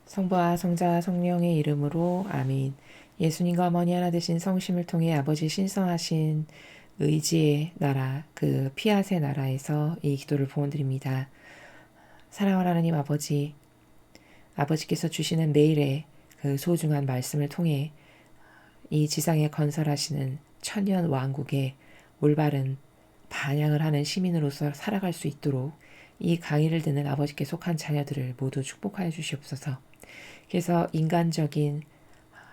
성부와 성자와 성령의 이름으로 아멘. 예수님과 어머니 하나 되신 성심을 통해 아버지 신성하신 의지의 나라, 그 피앗의 나라에서 이 기도를 부원드립니다. 사랑하는 하나님 아버지, 아버지께서 주시는 매일의 그 소중한 말씀을 통해 이 지상에 건설하시는 천년 왕국의 올바른 반향을 하는 시민으로서 살아갈 수 있도록 이 강의를 듣는 아버지께 속한 자녀들을 모두 축복하여 주시옵소서. 그래서 인간적인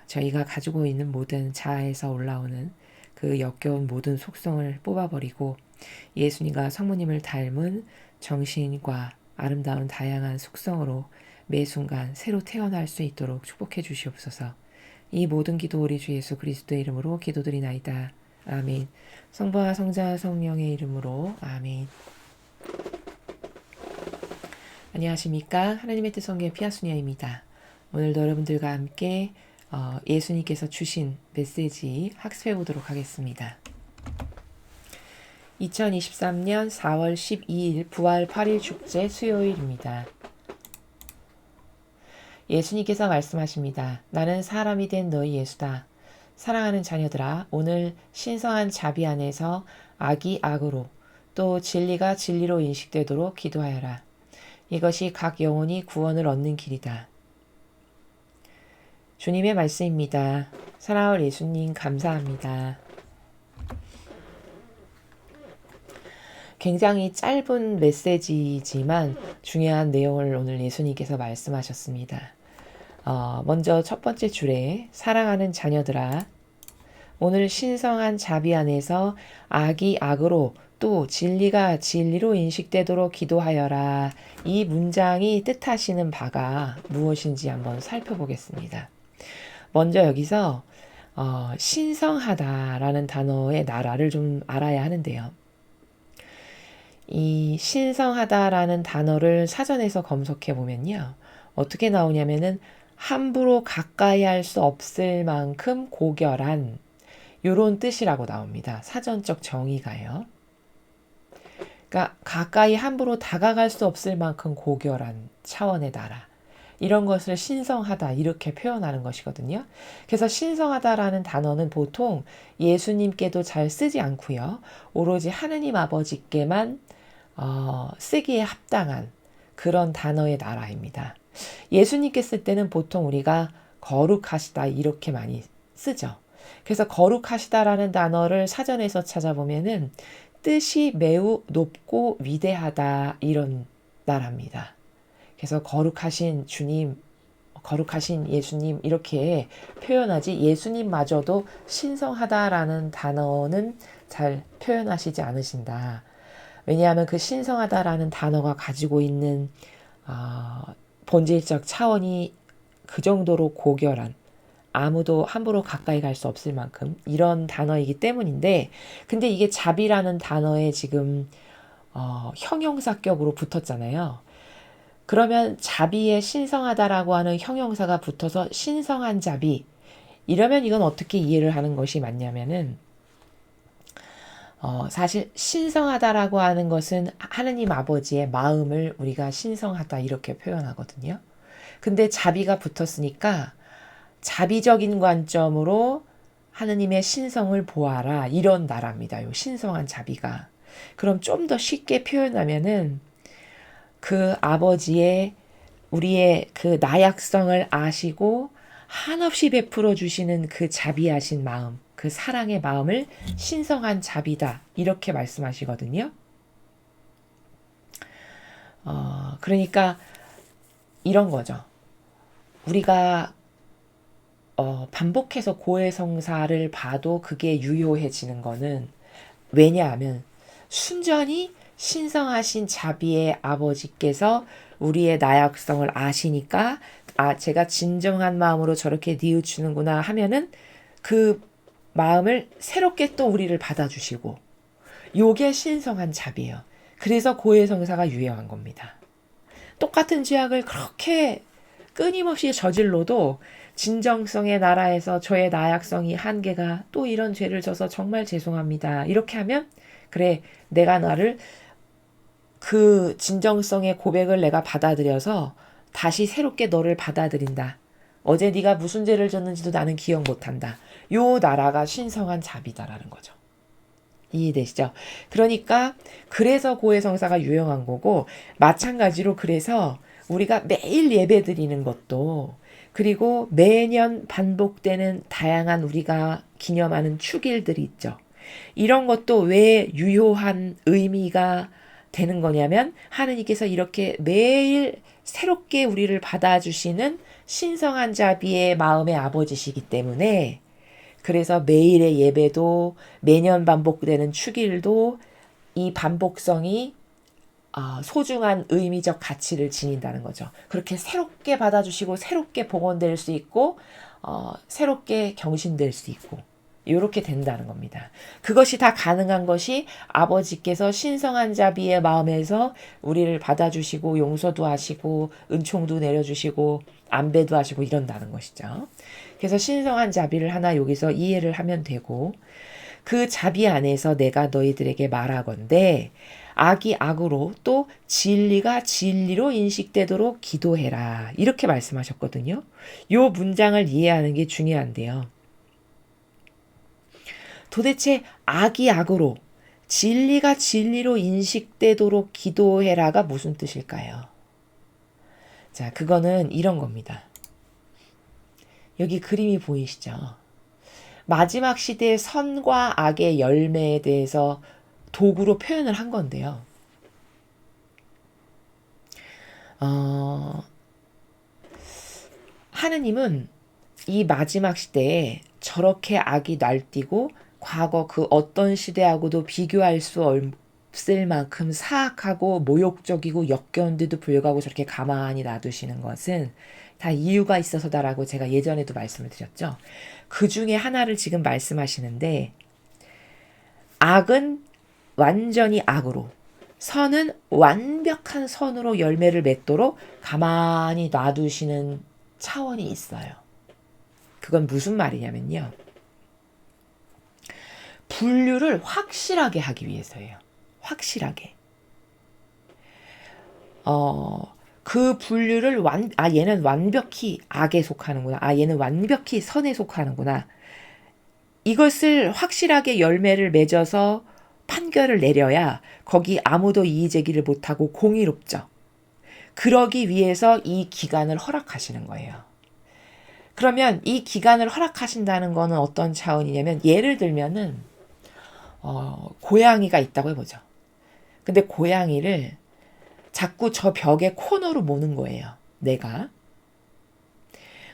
저희가 가지고 있는 모든 자아에서 올라오는 그 역겨운 모든 속성을 뽑아버리고 예수님과 성모님을 닮은 정신과 아름다운 다양한 속성으로 매 순간 새로 태어날 수 있도록 축복해 주시옵소서. 이 모든 기도 우리 주 예수 그리스도의 이름으로 기도드리나이다. 아멘. 성부와 성자와 성령의 이름으로 아멘. 안녕하십니까? 하나님의 뜻 성경 피아수니아입니다. 오늘도 여러분들과 함께 예수님께서 주신 메시지 학습해 보도록 하겠습니다. 2023년 4월 12일 부활 8일 축제 수요일입니다. 예수님께서 말씀하십니다. 나는 사람이 된 너희 예수다. 사랑하는 자녀들아, 오늘 신성한 자비 안에서 악이 악으로 또 진리가 진리로 인식되도록 기도하여라. 이것이 각 영혼이 구원을 얻는 길이다. 주님의 말씀입니다. 사랑하는 예수님 감사합니다. 굉장히 짧은 메시지지만 중요한 내용을 오늘 예수님께서 말씀하셨습니다. 먼저 첫 번째 줄에 사랑하는 자녀들아, 오늘 신성한 자비 안에서 악이 악으로 또 진리가 진리로 인식되도록 기도하여라. 이 문장이 뜻하시는 바가 무엇인지 한번 살펴보겠습니다. 먼저 여기서 신성하다라는 단어의 나라를 좀 알아야 하는데요. 이 신성하다라는 단어를 사전에서 검색해 보면요. 어떻게 나오냐면은 함부로 가까이 할 수 없을 만큼 고결한 요런 뜻이라고 나옵니다. 사전적 정의가요. 그러니까 가까이 함부로 다가갈 수 없을 만큼 고결한 차원의 나라. 이런 것을 신성하다 이렇게 표현하는 것이거든요. 그래서 신성하다라는 단어는 보통 예수님께도 잘 쓰지 않고요. 오로지 하느님 아버지께만 쓰기에 합당한 그런 단어의 나라입니다. 예수님께 쓸 때는 보통 우리가 거룩하시다 이렇게 많이 쓰죠. 그래서 거룩하시다라는 단어를 사전에서 찾아보면은 뜻이 매우 높고 위대하다 이런 나라입니다. 그래서 거룩하신 주님, 거룩하신 예수님 이렇게 표현하지 예수님마저도 신성하다라는 단어는 잘 표현하시지 않으신다. 왜냐하면 그 신성하다라는 단어가 가지고 있는 본질적 차원이 그 정도로 고결한 아무도 함부로 가까이 갈 수 없을 만큼 이런 단어이기 때문인데 근데 이게 자비라는 단어에 지금 형용사격으로 붙었잖아요. 그러면 자비에 신성하다라고 하는 형용사가 붙어서 신성한 자비 이러면 이건 어떻게 이해를 하는 것이 맞냐면은 사실 신성하다라고 하는 것은 하느님 아버지의 마음을 우리가 신성하다 이렇게 표현하거든요. 근데 자비가 붙었으니까 자비적인 관점으로 하느님의 신성을 보아라 이런 나라입니다. 요 신성한 자비가. 그럼 좀 더 쉽게 표현하면은 그 아버지의 우리의 그 나약성을 아시고 한없이 베풀어 주시는 그 자비하신 마음, 그 사랑의 마음을 신성한 자비다 이렇게 말씀하시거든요. 그러니까 이런 거죠. 우리가 반복해서 고해성사를 봐도 그게 유효해지는 거는 왜냐하면 순전히 신성하신 자비의 아버지께서 우리의 나약성을 아시니까 제가 진정한 마음으로 저렇게 뉘우치는구나 하면은 그 마음을 새롭게 또 우리를 받아주시고 요게 신성한 자비예요. 그래서 고해성사가 유효한 겁니다. 똑같은 죄악을 그렇게 끊임없이 저질러도 진정성의 나라에서 저의 나약성이 한계가 또 이런 죄를 져서 정말 죄송합니다. 이렇게 하면 그래 내가 나를 그 진정성의 고백을 내가 받아들여서 다시 새롭게 너를 받아들인다. 어제 네가 무슨 죄를 졌는지도 나는 기억 못한다. 요 나라가 신성한 자비다라는 거죠. 이해되시죠? 그러니까 그래서 고해성사가 유용한 거고, 마찬가지로 그래서 우리가 매일 예배 드리는 것도, 그리고 매년 반복되는 다양한 우리가 기념하는 축일들이 있죠. 이런 것도 왜 유효한 의미가 되는 거냐면, 하느님께서 이렇게 매일 새롭게 우리를 받아주시는 신성한 자비의 마음의 아버지시기 때문에, 그래서 매일의 예배도, 매년 반복되는 축일도 이 반복성이 소중한 의미적 가치를 지닌다는 거죠. 그렇게 새롭게 받아주시고 새롭게 복원될 수 있고 새롭게 경신될 수 있고 이렇게 된다는 겁니다. 그것이 다 가능한 것이 아버지께서 신성한 자비의 마음에서 우리를 받아주시고 용서도 하시고 은총도 내려주시고 안배도 하시고 이런다는 것이죠. 그래서 신성한 자비를 하나 여기서 이해를 하면 되고, 그 자비 안에서 내가 너희들에게 말하건대 악이 악으로 또 진리가 진리로 인식되도록 기도해라. 이렇게 말씀하셨거든요. 요 문장을 이해하는 게 중요한데요. 도대체 악이 악으로 진리가 진리로 인식되도록 기도해라가 무슨 뜻일까요? 자, 그거는 이런 겁니다. 여기 그림이 보이시죠? 마지막 시대의 선과 악의 열매에 대해서 도구로 표현을 한 건데요. 하느님은 이 마지막 시대에 저렇게 악이 날뛰고 과거 그 어떤 시대하고도 비교할 수 없을 만큼 사악하고 모욕적이고 역겨운데도 불구하고 저렇게 가만히 놔두시는 것은 다 이유가 있어서다라고 제가 예전에도 말씀을 드렸죠. 그 중에 하나를 지금 말씀하시는데, 악은 완전히 악으로, 선은 완벽한 선으로 열매를 맺도록 가만히 놔두시는 차원이 있어요. 그건 무슨 말이냐면요. 분류를 확실하게 하기 위해서예요. 확실하게. 그 분류를 얘는 완벽히 악에 속하는구나. 얘는 완벽히 선에 속하는구나. 이것을 확실하게 열매를 맺어서 판결을 내려야 거기 아무도 이의 제기를 못하고 공의롭죠. 그러기 위해서 이 기간을 허락하시는 거예요. 그러면 이 기간을 허락하신다는 거는 어떤 차원이냐면, 예를 들면은 고양이가 있다고 해보죠. 근데 고양이를 자꾸 저 벽에 코너로 모는 거예요. 내가.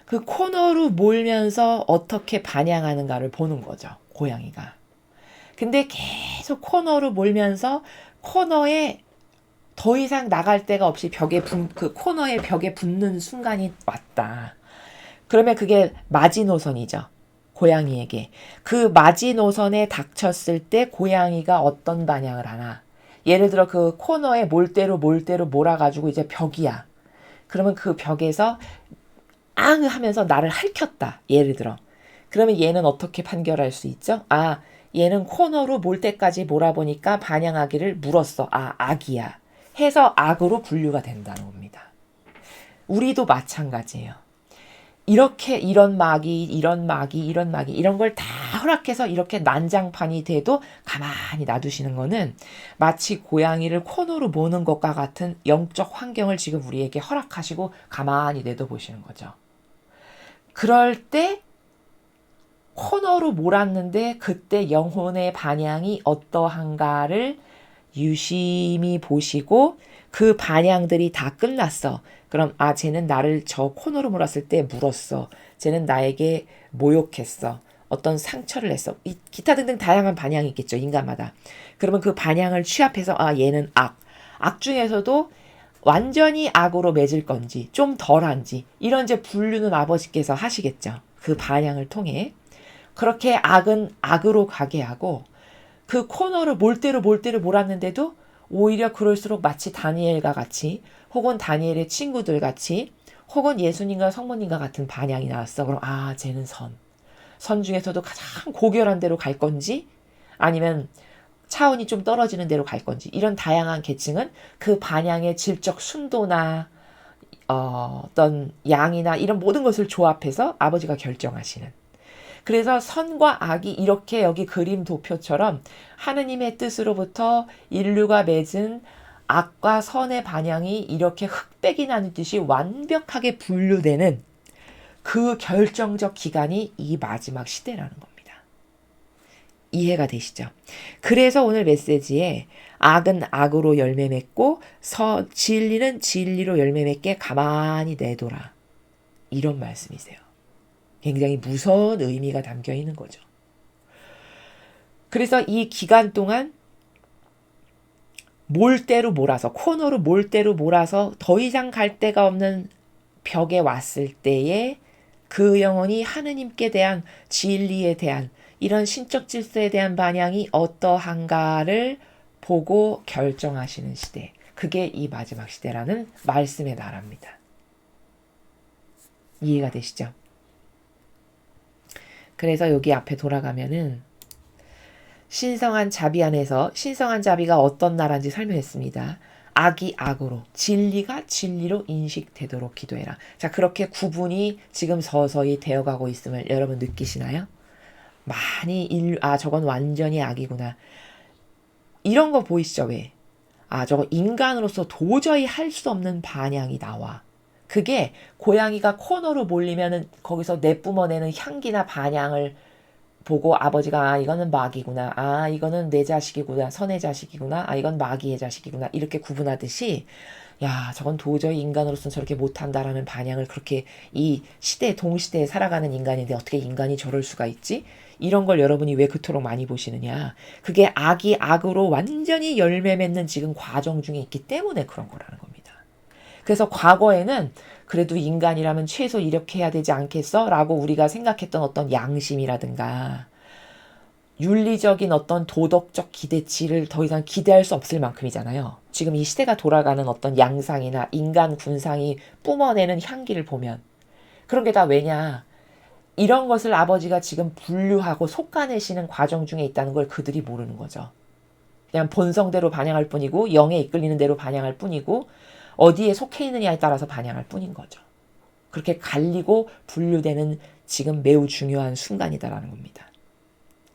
그 코너로 몰면서 어떻게 반향하는가를 보는 거죠. 고양이가. 근데 계속 코너로 몰면서 코너에 더 이상 나갈 데가 없이 그 코너의 벽에 붙는 순간이 왔다. 그러면 그게 마지노선이죠. 고양이에게. 그 마지노선에 닥쳤을 때 고양이가 어떤 반향을 하나. 예를 들어 그 코너에 몰대로 몰아가지고 이제 벽이야. 그러면 그 벽에서 앙 하면서 나를 핥혔다. 예를 들어. 그러면 얘는 어떻게 판결할 수 있죠? 얘는 코너로 몰대까지 몰아보니까 반향하기를 물었어. 악이야. 해서 악으로 분류가 된다는 겁니다. 우리도 마찬가지예요. 이렇게 이런 마귀 이런 걸 다 허락해서 이렇게 난장판이 돼도 가만히 놔두시는 거는 마치 고양이를 코너로 모는 것과 같은 영적 환경을 지금 우리에게 허락하시고 가만히 내둬보시는 거죠. 그럴 때 코너로 몰았는데 그때 영혼의 반향이 어떠한가를 유심히 보시고, 그 반향들이 다 끝났어. 그럼 쟤는 나를 저 코너로 몰았을 때 물었어. 쟤는 나에게 모욕했어. 어떤 상처를 했어. 기타 등등 다양한 반향이 있겠죠. 인간마다. 그러면 그 반향을 취합해서 얘는 악. 악 중에서도 완전히 악으로 맺을 건지 좀 덜한지 이런 이제 분류는 아버지께서 하시겠죠. 그 반향을 통해. 그렇게 악은 악으로 가게 하고, 그 코너를 몰대로 몰았는데도 오히려 그럴수록 마치 다니엘과 같이, 혹은 다니엘의 친구들 같이, 혹은 예수님과 성모님과 같은 반향이 나왔어. 그럼 쟤는 선 중에서도 가장 고결한 데로 갈 건지 아니면 차원이 좀 떨어지는 데로 갈 건지, 이런 다양한 계층은 그 반향의 질적 순도나 어떤 양이나 이런 모든 것을 조합해서 아버지가 결정하시는. 그래서 선과 악이 이렇게 여기 그림 도표처럼 하느님의 뜻으로부터 인류가 맺은 악과 선의 반향이 이렇게 흑백이 나누듯이 완벽하게 분류되는 그 결정적 기간이 이 마지막 시대라는 겁니다. 이해가 되시죠? 그래서 오늘 메시지에 악은 악으로 열매 맺고 진리는 진리로 열매 맺게 가만히 내둬라. 이런 말씀이세요. 굉장히 무서운 의미가 담겨 있는 거죠. 그래서 이 기간 동안 몰대로 몰아서 코너로 몰대로 몰아서 더 이상 갈 데가 없는 벽에 왔을 때에 그 영혼이 하느님께 대한 진리에 대한 이런 신적 질서에 대한 반향이 어떠한가를 보고 결정하시는 시대. 그게 이 마지막 시대라는 말씀의 나라입니다. 이해가 되시죠? 그래서 여기 앞에 돌아가면은 신성한 자비 안에서 신성한 자비가 어떤 나라인지 설명했습니다. 악이 악으로, 진리가 진리로 인식되도록 기도해라. 자, 그렇게 구분이 지금 서서히 되어가고 있음을 여러분 느끼시나요? 많이 저건 완전히 악이구나. 이런 거 보이시죠? 왜? 저거 인간으로서 도저히 할 수 없는 반향이 나와. 그게 고양이가 코너로 몰리면은 거기서 내뿜어내는 향기나 반향을 보고 아버지가 이거는 마귀구나. 이거는 내 자식이구나. 선의 자식이구나. 이건 마귀의 자식이구나. 이렇게 구분하듯이 야, 저건 도저히 인간으로서는 저렇게 못한다라는 반향을 그렇게 이 시대, 동시대에 살아가는 인간인데 어떻게 인간이 저럴 수가 있지? 이런 걸 여러분이 왜 그토록 많이 보시느냐. 그게 악이 악으로 완전히 열매 맺는 지금 과정 중에 있기 때문에 그런 거라는 겁니다. 그래서 과거에는 그래도 인간이라면 최소 이렇게 해야 되지 않겠어? 라고 우리가 생각했던 어떤 양심이라든가 윤리적인 어떤 도덕적 기대치를 더 이상 기대할 수 없을 만큼이잖아요. 지금 이 시대가 돌아가는 어떤 양상이나 인간 군상이 뿜어내는 향기를 보면 그런 게 다 왜냐? 이런 것을 아버지가 지금 분류하고 솎아내시는 과정 중에 있다는 걸 그들이 모르는 거죠. 그냥 본성대로 반영할 뿐이고 영에 이끌리는 대로 반영할 뿐이고 어디에 속해 있느냐에 따라서 반영할 뿐인 거죠. 그렇게 갈리고 분류되는 지금 매우 중요한 순간이다라는 겁니다.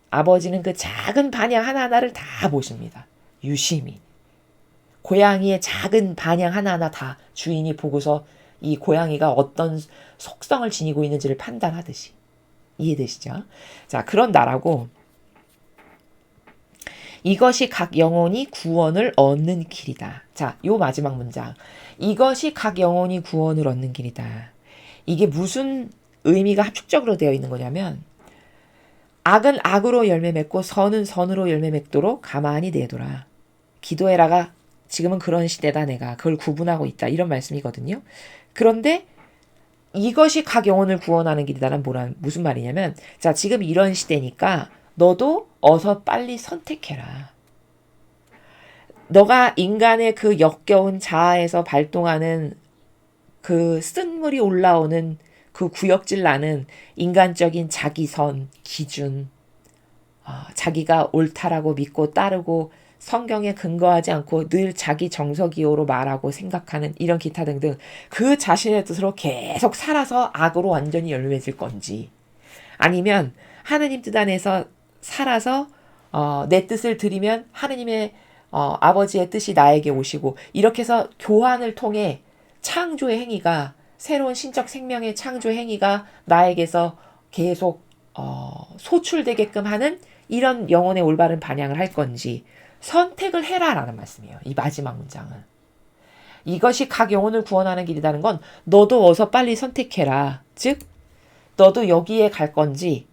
아버지는 그 작은 반향 하나하나를 다 보십니다. 유심히. 고양이의 작은 반향 하나하나 다 주인이 보고서 이 고양이가 어떤 속성을 지니고 있는지를 판단하듯이. 이해되시죠? 자, 그런 나라고 이것이 각 영혼이 구원을 얻는 길이다. 자, 요 마지막 문장. 이것이 각 영혼이 구원을 얻는 길이다. 이게 무슨 의미가 합축적으로 되어 있는 거냐면 악은 악으로 열매 맺고 선은 선으로 열매 맺도록 가만히 내둬라. 기도해라가 지금은 그런 시대다 내가. 그걸 구분하고 있다. 이런 말씀이거든요. 그런데 이것이 각 영혼을 구원하는 길이다는 무슨 말이냐면 자, 지금 이런 시대니까 너도 어서 빨리 선택해라. 너가 인간의 그 역겨운 자아에서 발동하는 그 쓴물이 올라오는 그 구역질 나는 인간적인 자기선, 기준, 자기가 옳다라고 믿고 따르고 성경에 근거하지 않고 늘 자기 정서기호로 말하고 생각하는 이런 기타 등등 그 자신의 뜻으로 계속 살아서 악으로 완전히 열매질 건지 아니면 하느님 뜻 안에서 살아서 내 뜻을 드리면 하느님의 아버지의 뜻이 나에게 오시고 이렇게 해서 교환을 통해 창조의 행위가 새로운 신적 생명의 창조 행위가 나에게서 계속 소출되게끔 하는 이런 영혼의 올바른 반향을 할 건지 선택을 해라라는 말씀이에요. 이 마지막 문장은. 이것이 각 영혼을 구원하는 길이라는 건 너도 어서 빨리 선택해라. 즉 너도 여기에 갈 건지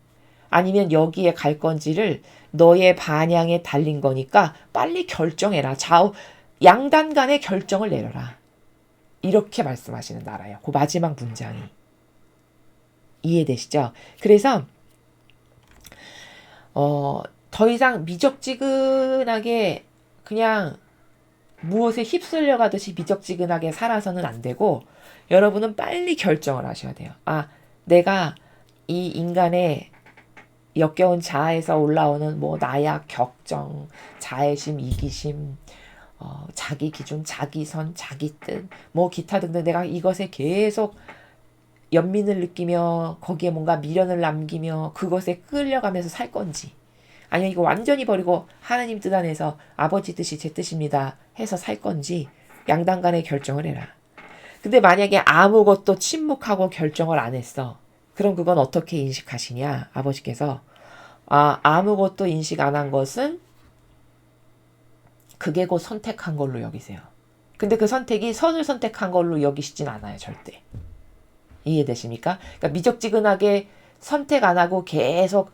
아니면 여기에 갈 건지를 너의 반향에 달린 거니까 빨리 결정해라. 양단 간의 결정을 내려라. 이렇게 말씀하시는 나라예요. 그 마지막 문장이. 이해되시죠? 그래서 더 이상 미적지근하게 그냥 무엇에 휩쓸려 가듯이 미적지근하게 살아서는 안 되고 여러분은 빨리 결정을 하셔야 돼요. 내가 이 인간의 역겨운 자아에서 올라오는 나약, 격정, 자애심, 이기심, 자기 기준, 자기 선, 자기 뜻, 뭐 기타 등등 내가 이것에 계속 연민을 느끼며 거기에 뭔가 미련을 남기며 그것에 끌려가면서 살 건지, 아니면 이거 완전히 버리고 하나님 뜻 안에서 아버지 뜻이 제 뜻입니다 해서 살 건지 양당 간에 결정을 해라. 근데 만약에 아무것도 침묵하고 결정을 안 했어. 그럼 그건 어떻게 인식하시냐? 아버지께서 아무것도 인식 안 한 것은 그게 곧 선택한 걸로 여기세요. 근데 그 선택이 선을 선택한 걸로 여기시진 않아요. 절대. 이해되십니까? 그러니까 미적지근하게 선택 안 하고 계속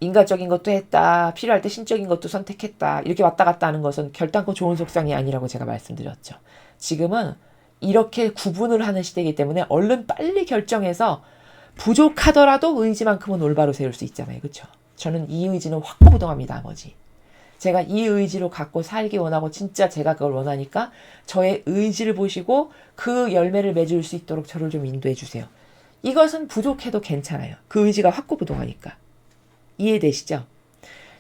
인간적인 것도 했다, 필요할 때 신적인 것도 선택했다, 이렇게 왔다 갔다 하는 것은 결단코 좋은 속성이 아니라고 제가 말씀드렸죠. 지금은 이렇게 구분을 하는 시대이기 때문에 얼른 빨리 결정해서 부족하더라도 의지만큼은 올바로 세울 수 있잖아요. 그렇죠? 저는 이 의지는 확고부동합니다. 아버지. 제가 이 의지로 갖고 살기 원하고 진짜 제가 그걸 원하니까 저의 의지를 보시고 그 열매를 맺을 수 있도록 저를 좀 인도해 주세요. 이것은 부족해도 괜찮아요. 그 의지가 확고부동하니까. 이해되시죠?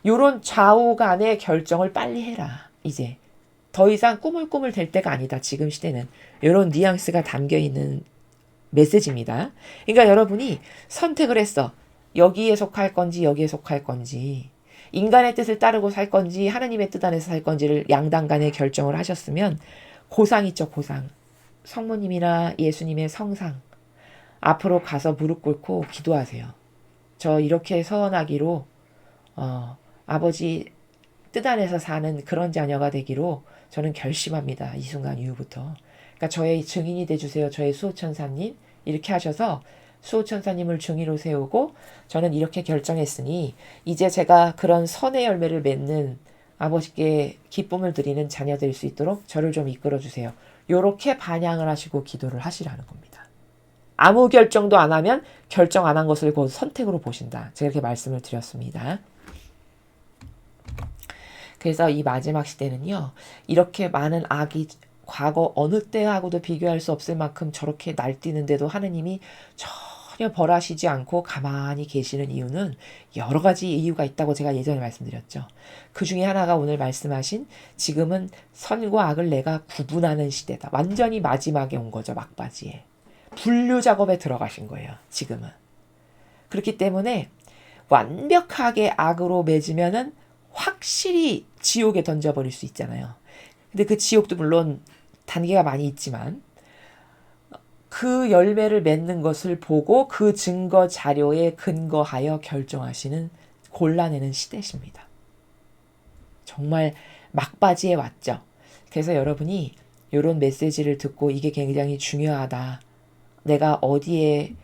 요런 좌우 간의 결정을 빨리 해라. 이제 더 이상 꾸물꾸물 될 때가 아니다. 지금 시대는. 요런 뉘앙스가 담겨있는 메시지입니다. 그러니까 여러분이 선택을 했어. 여기에 속할 건지 여기에 속할 건지, 인간의 뜻을 따르고 살 건지 하나님의 뜻 안에서 살 건지를 양당 간에 결정을 하셨으면 고상 있죠. 고상. 성모님이나 예수님의 성상 앞으로 가서 무릎 꿇고 기도하세요. 저 이렇게 서원하기로 아버지 뜻 안에서 사는 그런 자녀가 되기로 저는 결심합니다. 이 순간 이후부터. 그러니까 저의 증인이 돼주세요. 저의 수호천사님. 이렇게 하셔서 수호천사님을 중위로 세우고 저는 이렇게 결정했으니 이제 제가 그런 선의 열매를 맺는 아버지께 기쁨을 드리는 자녀 될 수 있도록 저를 좀 이끌어 주세요. 요렇게 반향을 하시고 기도를 하시라는 겁니다. 아무 결정도 안 하면 결정 안 한 것을 곧 선택으로 보신다. 제가 이렇게 말씀을 드렸습니다. 그래서 이 마지막 시대는요, 이렇게 많은 악이 과거 어느 때하고도 비교할 수 없을 만큼 저렇게 날뛰는데도 하느님이 전혀 벌하시지 않고 가만히 계시는 이유는 여러 가지 이유가 있다고 제가 예전에 말씀드렸죠. 그 중에 하나가 오늘 말씀하신 지금은 선과 악을 내가 구분하는 시대다. 완전히 마지막에 온 거죠. 막바지에. 분류 작업에 들어가신 거예요. 지금은. 그렇기 때문에 완벽하게 악으로 맺으면은 확실히 지옥에 던져버릴 수 있잖아요. 근데 그 지옥도 물론 단계가 많이 있지만 그 열매를 맺는 것을 보고 그 증거 자료에 근거하여 결정하시는, 골라내는 시대십니다. 정말 막바지에 왔죠. 그래서 여러분이 이런 메시지를 듣고 이게 굉장히 중요하다. 내가 어디에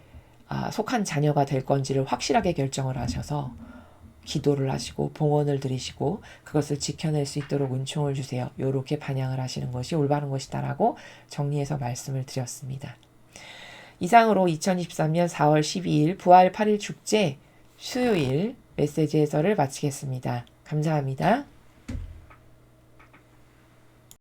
속한 자녀가 될 건지를 확실하게 결정을 하셔서 기도를 하시고 봉헌을 드리시고 그것을 지켜낼 수 있도록 은총을 주세요. 이렇게 반향을 하시는 것이 올바른 것이다라고 정리해서 말씀을 드렸습니다. 이상으로 2023년 4월 12일 부활 8일 축제 수요일 메시지 해설을 마치겠습니다. 감사합니다.